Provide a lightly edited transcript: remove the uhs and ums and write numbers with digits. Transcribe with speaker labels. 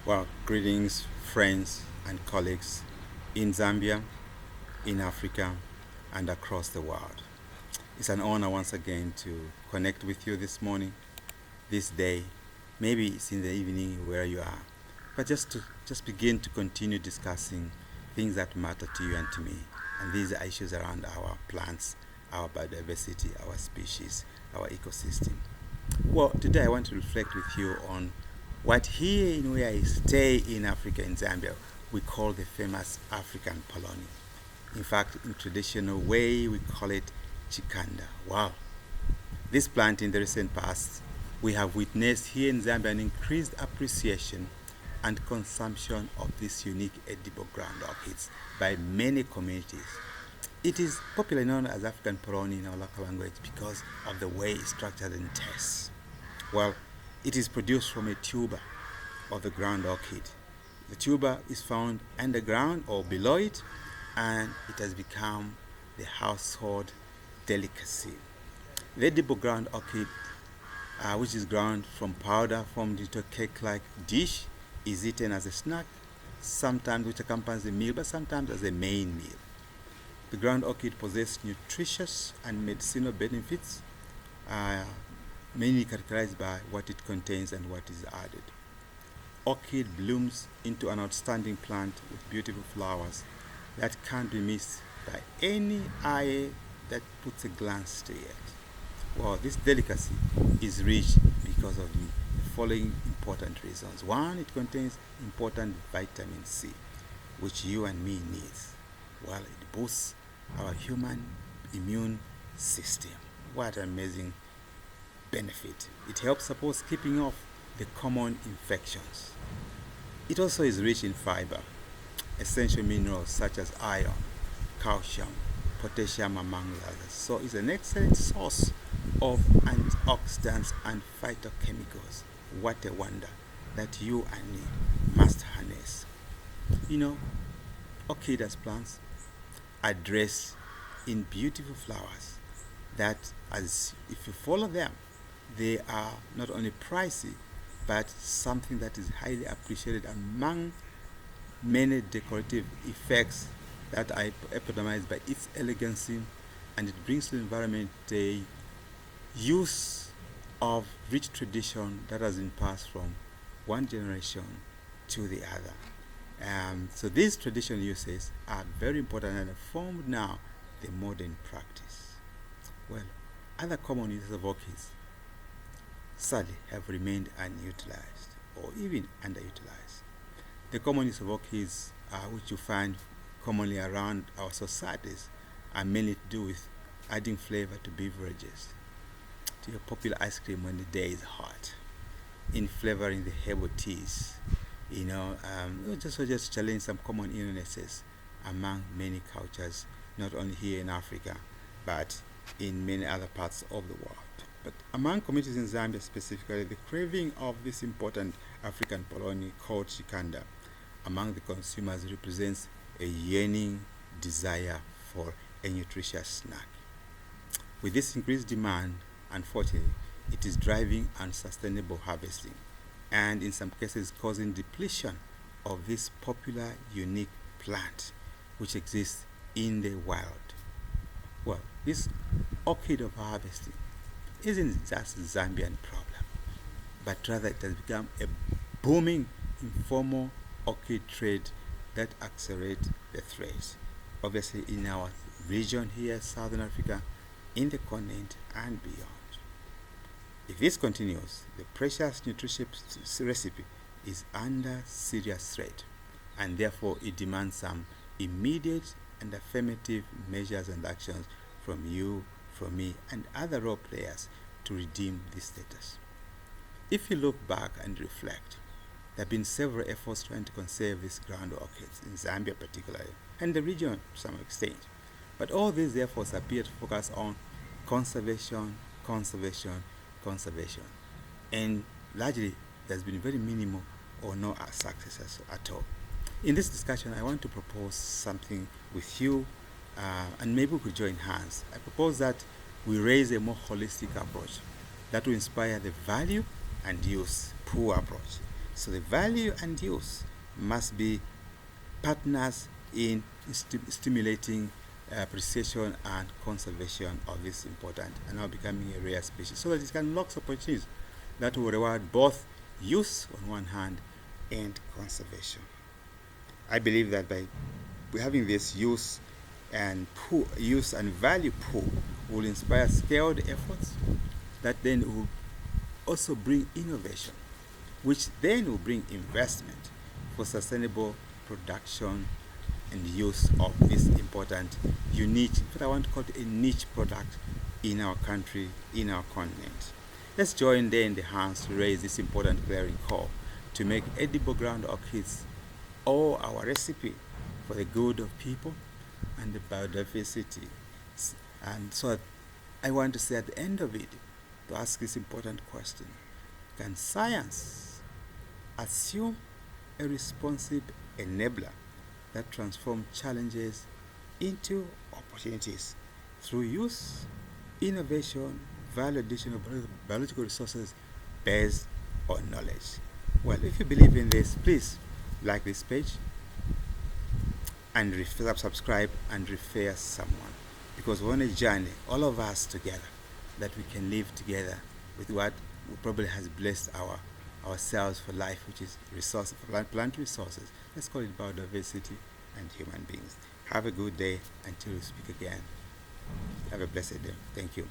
Speaker 1: Well, greetings, friends and colleagues in Zambia, in Africa, and across the world. It's an honor once again to connect with you this morning, this day. Maybe it's in the evening where you are, but just begin to continue discussing things that matter to you and to me. And these are issues around our plants, our biodiversity, our species, our ecosystem. Well, today I want to reflect with you on what here in where I stay in Africa, in Zambia, we call the famous African polony. In fact, in traditional way, we call it chikanda. Wow. This plant in the recent past, we have witnessed here in Zambia an increased appreciation and consumption of these unique edible ground orchids by many communities. It is popularly known as African polony in our local language because of the way it's structured and tastes. Well, it is produced from a tuber of the ground orchid. The tuber is found underground or below it, and it has become the household delicacy. The edible ground orchid, which is ground from powder formed into a cake-like dish, is eaten as a snack, sometimes which accompanies the meal, but sometimes as a main meal. The ground orchid possesses nutritious and medicinal benefits, uh, mainly characterized by what it contains and what is added. Orchid blooms into an outstanding plant with beautiful flowers that can't be missed by any eye that puts a glance to it. Well, this delicacy is rich because of the following important reasons. One, it contains important vitamin C, which you and me needs. Well, it boosts our human immune system. What an amazing benefit. It helps support keeping off the common infections. It also is rich in fiber, essential minerals such as iron, calcium, potassium, among others. So it's an excellent source of antioxidants and phytochemicals. What a wonder that you and me must harness. You know, orchids plants are dressed in beautiful flowers that, as if you follow them, they are not only pricey but something that is highly appreciated among many decorative effects that are epitomized by its elegancy, and it brings to the environment a use of rich tradition that has been passed from one generation to the other. So these traditional uses are very important and have formed now the modern practice. Well, other common uses of orchids sadly have remained unutilized or even underutilized. The common use of orchids, which you find commonly around our societies, are mainly to do with adding flavor to beverages, to your popular ice cream when the day is hot, in flavoring the herbal teas, just challenge some common illnesses among many cultures, not only here in Africa, but in many other parts of the world. But among communities in Zambia specifically, the craving of this important African polony called shikanda among the consumers represents a yearning desire for a nutritious snack. With this increased demand, unfortunately, it is driving unsustainable harvesting and in some cases causing depletion of this popular unique plant which exists in the wild. Well, this orchid of harvesting isn't just a Zambian problem, but rather it has become a booming informal orchid trade that accelerates the trade. Obviously, in our region here, Southern Africa, in the continent, and beyond. If this continues, the precious nutritious recipe is under serious threat, and therefore it demands some immediate and affirmative measures and actions from you, from me, and other role players to redeem this status. If you look back and reflect, there have been several efforts trying to conserve these ground orchids, in Zambia particularly, and the region to some extent. But all these efforts appear to focus on conservation, conservation, conservation. And largely, there's been very minimal or no success at all. In this discussion, I want to propose something with you, and maybe we could join hands. I propose that we raise a more holistic approach that will inspire the value and use poor approach. So the value and use must be partners in stimulating appreciation and conservation of this important and now becoming a rare species, so that it can unlock opportunities that will reward both use on one hand and conservation. I believe that by having this use and value pool will inspire scaled efforts that then will also bring innovation, which then will bring investment for sustainable production and use of this important, unique, what I want to call it a niche product in our country, in our continent. Let's join there in the hands to raise this important clearing call to make edible ground orchids all our recipe for the good of people and the biodiversity. And so I want to say at the end of it, to ask this important question: can science assume a responsive enabler that transforms challenges into opportunities through use, innovation, value addition of biological resources based on knowledge? Well, if you believe in this, please like this page and subscribe and refer someone, because we're on a journey, all of us together, that we can live together with what probably has blessed ourselves for life, which is resources, plant resources. Let's call it biodiversity and human beings. Have a good day until we speak again. Have a blessed day. Thank you.